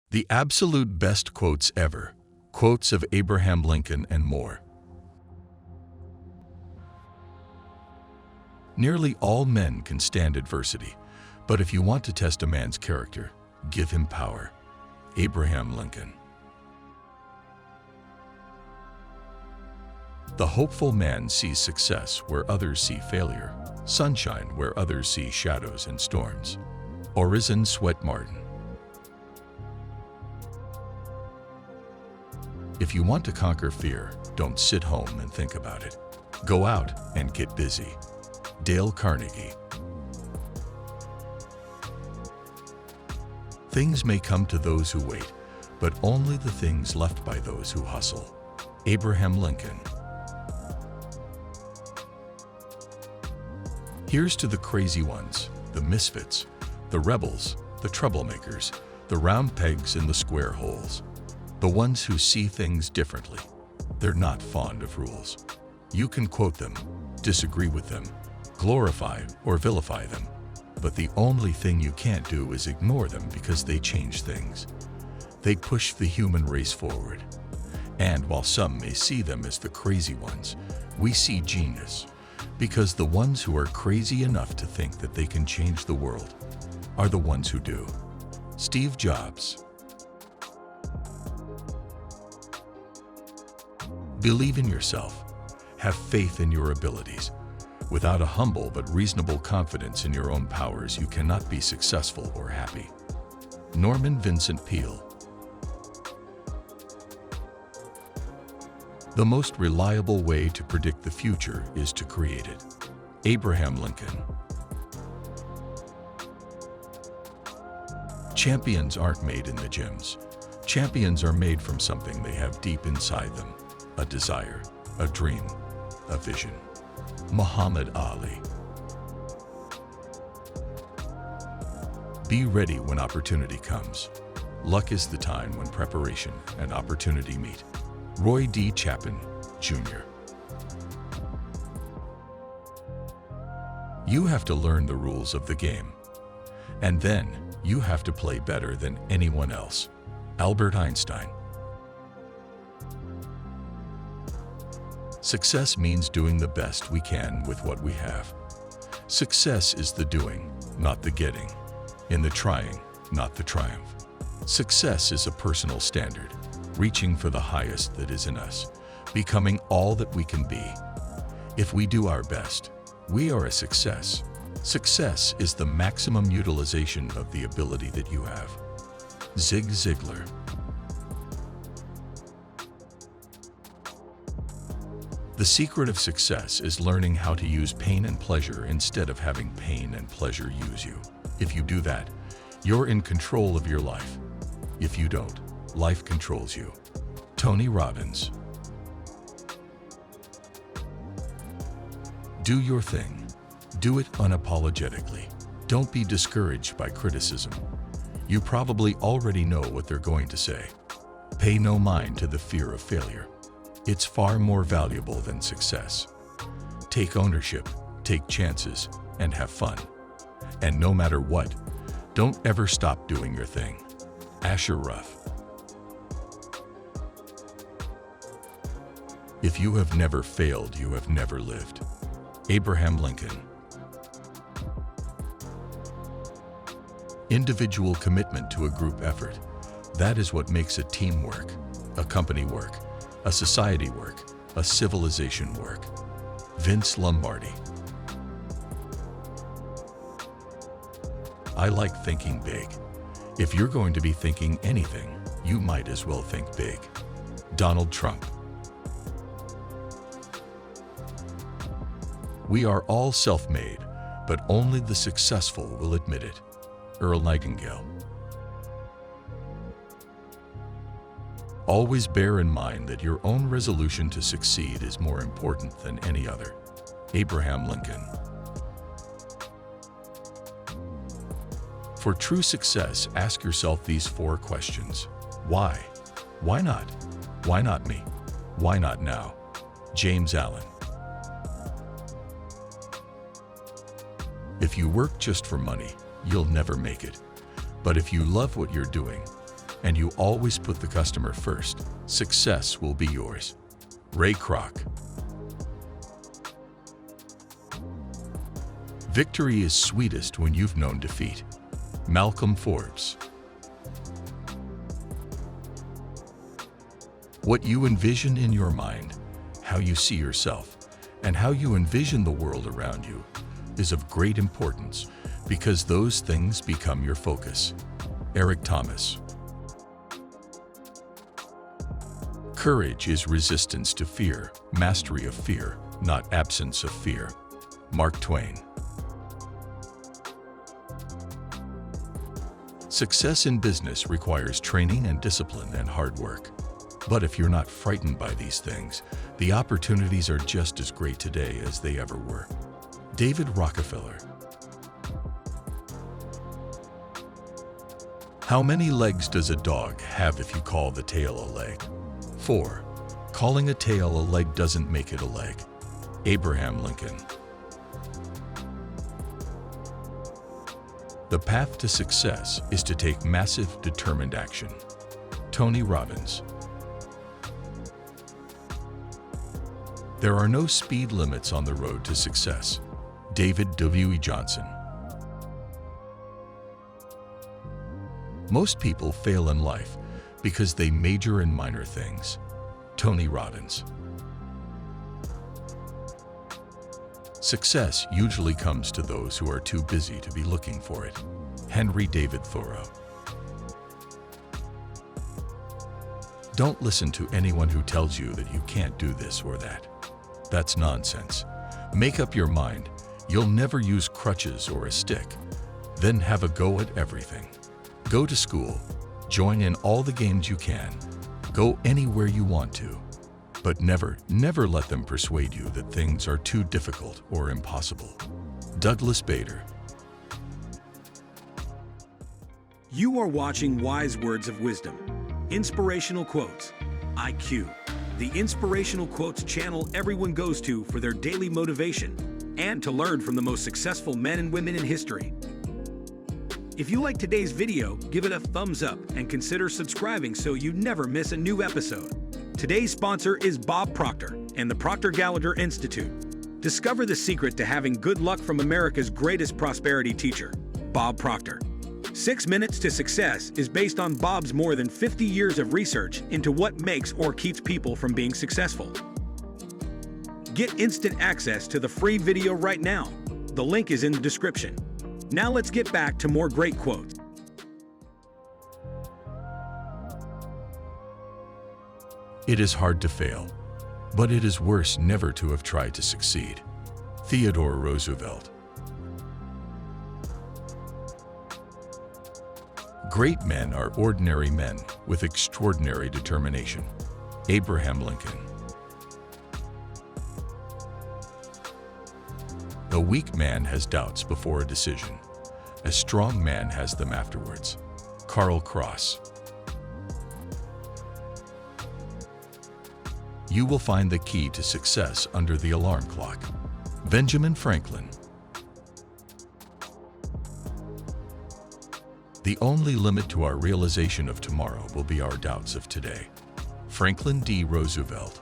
The absolute best quotes ever. Quotes of Abraham Lincoln and more. Nearly all men can stand adversity, but if you want to test a man's character, give him power. Abraham Lincoln. The hopeful man sees success where others see failure, sunshine where others see shadows and storms. Orison Swett Martin. If you want to conquer fear, don't sit home and think about it. Go out and get busy. Dale Carnegie. Things may come to those who wait, but only the things left by those who hustle. Abraham Lincoln. Here's to the crazy ones, the misfits, the rebels, the troublemakers, the round pegs in the square holes. The ones who see things differently. They're not fond of rules. You can quote them, disagree with them, glorify or vilify them, but the only thing you can't do is ignore them because they change things. They push the human race forward. And while some may see them as the crazy ones, we see genius, because the ones who are crazy enough to think that they can change the world are the ones who do. Steve Jobs. Believe in yourself. Have faith in your abilities. Without a humble but reasonable confidence in your own powers, you cannot be successful or happy. Norman Vincent Peale. The most reliable way to predict the future is to create it. Abraham Lincoln. Champions aren't made in the gyms. Champions are made from something they have deep inside them. A desire, a dream, a vision. Muhammad Ali. Be ready when opportunity comes. Luck is the time when preparation and opportunity meet. Roy D. Chapin, Jr. You have to learn the rules of the game. And then you have to play better than anyone else. Albert Einstein. Success means doing the best we can with what we have. Success is the doing, not the getting. In the trying, not the triumph. Success is a personal standard, reaching for the highest that is in us, becoming all that we can be. If we do our best, we are a success. Success is the maximum utilization of the ability that you have. Zig Ziglar. The secret of success is learning how to use pain and pleasure instead of having pain and pleasure use you. If you do that, you're in control of your life. If you don't, life controls you. Tony Robbins. Do your thing. Do it unapologetically. Don't be discouraged by criticism. You probably already know what they're going to say. Pay no mind to the fear of failure. It's far more valuable than success. Take ownership, take chances, and have fun. And no matter what, don't ever stop doing your thing. Asher Ruff. If you have never failed, you have never lived. Abraham Lincoln. Individual commitment to a group effort. That is what makes a team work, a company work, a society work, a civilization work. Vince Lombardi. I like thinking big. If you're going to be thinking anything, you might as well think big. Donald Trump. We are all self-made, but only the successful will admit it. Earl Nightingale. Always bear in mind that your own resolution to succeed is more important than any other. Abraham Lincoln. For true success, ask yourself these 4 questions. Why? Why not? Why not me? Why not now? James Allen. If you work just for money, you'll never make it. But if you love what you're doing, and you always put the customer first, success will be yours. Ray Kroc. Victory is sweetest when you've known defeat. Malcolm Forbes. What you envision in your mind, how you see yourself, and how you envision the world around you is of great importance because those things become your focus. Eric Thomas. Courage is resistance to fear, mastery of fear, not absence of fear. Mark Twain. Success in business requires training and discipline and hard work. But if you're not frightened by these things, the opportunities are just as great today as they ever were. David Rockefeller. How many legs does a dog have if you call the tail a leg? 4. Calling a tail a leg doesn't make it a leg. Abraham Lincoln. The path to success is to take massive, determined action. Tony Robbins. There are no speed limits on the road to success. David W. Johnson. Most people fail in life because they major in minor things. Tony Robbins. Success usually comes to those who are too busy to be looking for it. Henry David Thoreau. Don't listen to anyone who tells you that you can't do this or that. That's nonsense. Make up your mind. You'll never use crutches or a stick. Then have a go at everything. Go to school. Join in all the games you can. Go anywhere you want to. But never let them persuade you that things are too difficult or impossible. Douglas Bader. You are watching Wise Words of Wisdom, Inspirational Quotes, IQ, the Inspirational Quotes channel everyone goes to for their daily motivation and to learn from the most successful men and women in history. If you like today's video, give it a thumbs up and consider subscribing so you never miss a new episode. Today's sponsor is Bob Proctor and the Proctor Gallagher Institute. Discover the secret to having good luck from America's greatest prosperity teacher, Bob Proctor. 6 Minutes to Success is based on Bob's more than 50 years of research into what makes or keeps people from being successful. Get instant access to the free video right now. The link is in the description. Now let's get back to more great quotes. It is hard to fail, but it is worse never to have tried to succeed. Theodore Roosevelt. Great men are ordinary men with extraordinary determination. Abraham Lincoln. A weak man has doubts before a decision. A strong man has them afterwards. Karl Kraus. You will find the key to success under the alarm clock. Benjamin Franklin. The only limit to our realization of tomorrow will be our doubts of today. Franklin D. Roosevelt.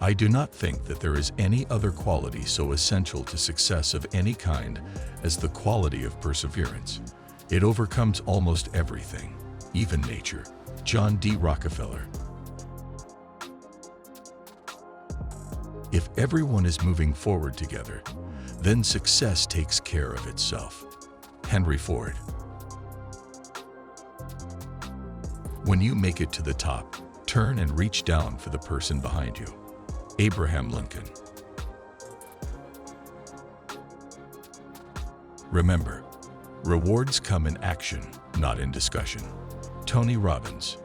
I do not think that there is any other quality so essential to success of any kind as the quality of perseverance. It overcomes almost everything, even nature. John D. Rockefeller. If everyone is moving forward together, then success takes care of itself. Henry Ford. When you make it to the top, turn and reach down for the person behind you. Abraham Lincoln. Remember, rewards come in action, not in discussion. Tony Robbins.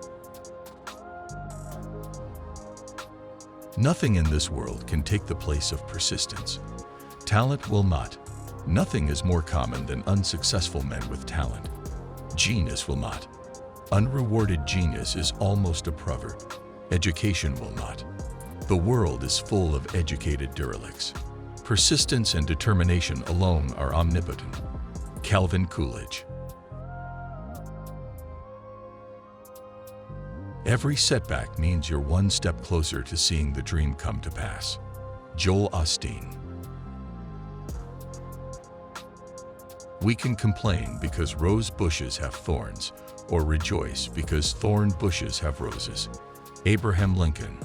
Nothing in this world can take the place of persistence. Talent will not. Nothing is more common than unsuccessful men with talent. Genius will not. Unrewarded genius is almost a proverb. Education will not. The world is full of educated derelicts. Persistence and determination alone are omnipotent. Calvin Coolidge. Every setback means you're one step closer to seeing the dream come to pass. Joel Osteen. We can complain because rose bushes have thorns, or rejoice because thorn bushes have roses. Abraham Lincoln.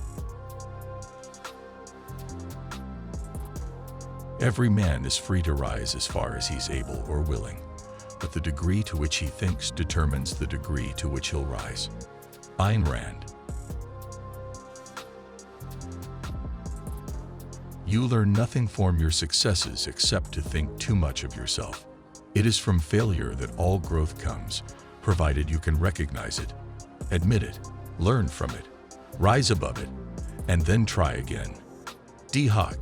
Every man is free to rise as far as he's able or willing, but the degree to which he thinks determines the degree to which he'll rise. Ayn Rand. You learn nothing from your successes except to think too much of yourself. It is from failure that all growth comes, provided you can recognize it, admit it, learn from it, rise above it, and then try again. D. Hawk.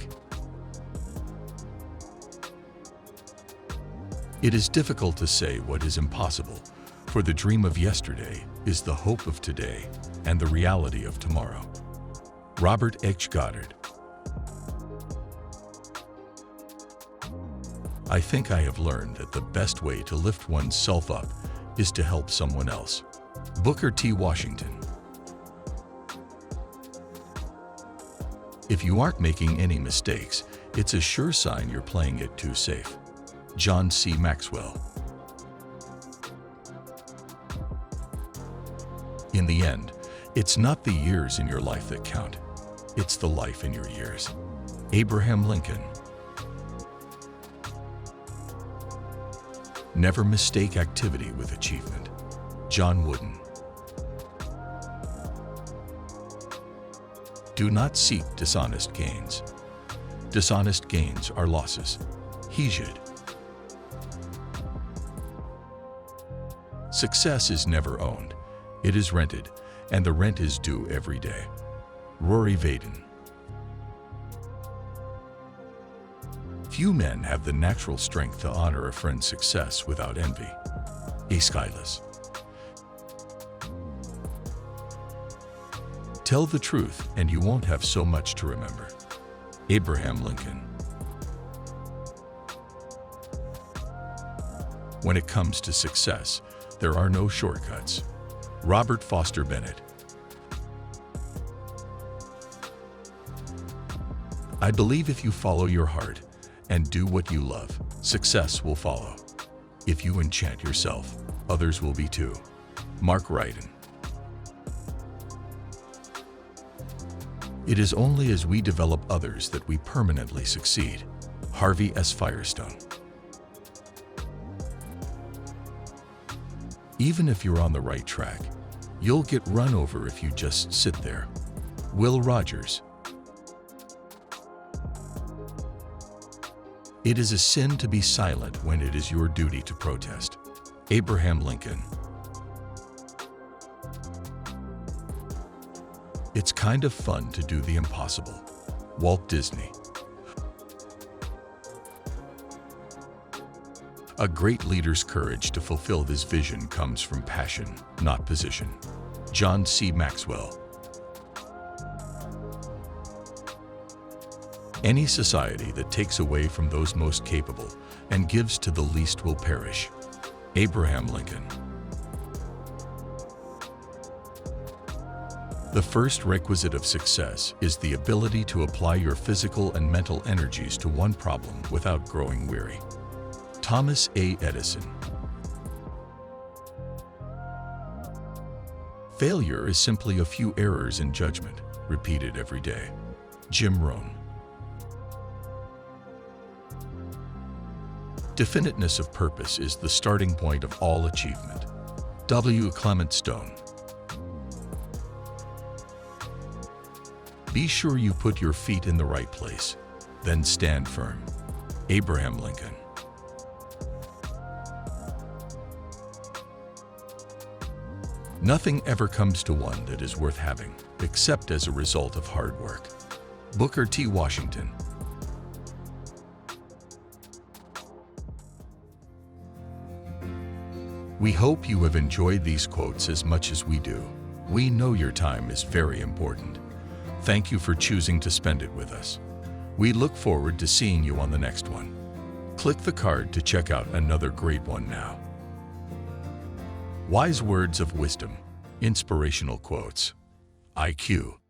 It is difficult to say what is impossible, for the dream of yesterday is the hope of today and the reality of tomorrow. Robert H. Goddard. I think I have learned that the best way to lift oneself up is to help someone else. Booker T. Washington. If you aren't making any mistakes, it's a sure sign you're playing it too safe. John C. Maxwell. In the end, it's not the years in your life that count. It's the life in your years. Abraham Lincoln. Never mistake activity with achievement. John Wooden. Do not seek dishonest gains. Dishonest gains are losses. Hesiod. Success is never owned. It is rented, and the rent is due every day. Rory Vaden. Few men have the natural strength to honor a friend's success without envy. Aeschylus. Tell the truth, and you won't have so much to remember. Abraham Lincoln. When it comes to success, there are no shortcuts. Robert Foster Bennett. I believe if you follow your heart and do what you love, success will follow. If you enchant yourself, others will be too. Mark Ryden. It is only as we develop others that we permanently succeed. Harvey S. Firestone. Even if you're on the right track, you'll get run over if you just sit there. Will Rogers. It is a sin to be silent when it is your duty to protest. Abraham Lincoln. It's kind of fun to do the impossible. Walt Disney. A great leader's courage to fulfill his vision comes from passion, not position. John C. Maxwell. Any society that takes away from those most capable and gives to the least will perish. Abraham Lincoln. The first requisite of success is the ability to apply your physical and mental energies to one problem without growing weary. Thomas A. Edison. Failure is simply a few errors in judgment, repeated every day. Jim Rohn. Definiteness of purpose is the starting point of all achievement. W. Clement Stone. Be sure you put your feet in the right place, then stand firm. Abraham Lincoln. Nothing ever comes to one that is worth having, except as a result of hard work. Booker T. Washington. We hope you have enjoyed these quotes as much as we do. We know your time is very important. Thank you for choosing to spend it with us. We look forward to seeing you on the next one. Click the card to check out another great one now. Wise words of wisdom. Inspirational Quotes. IQ.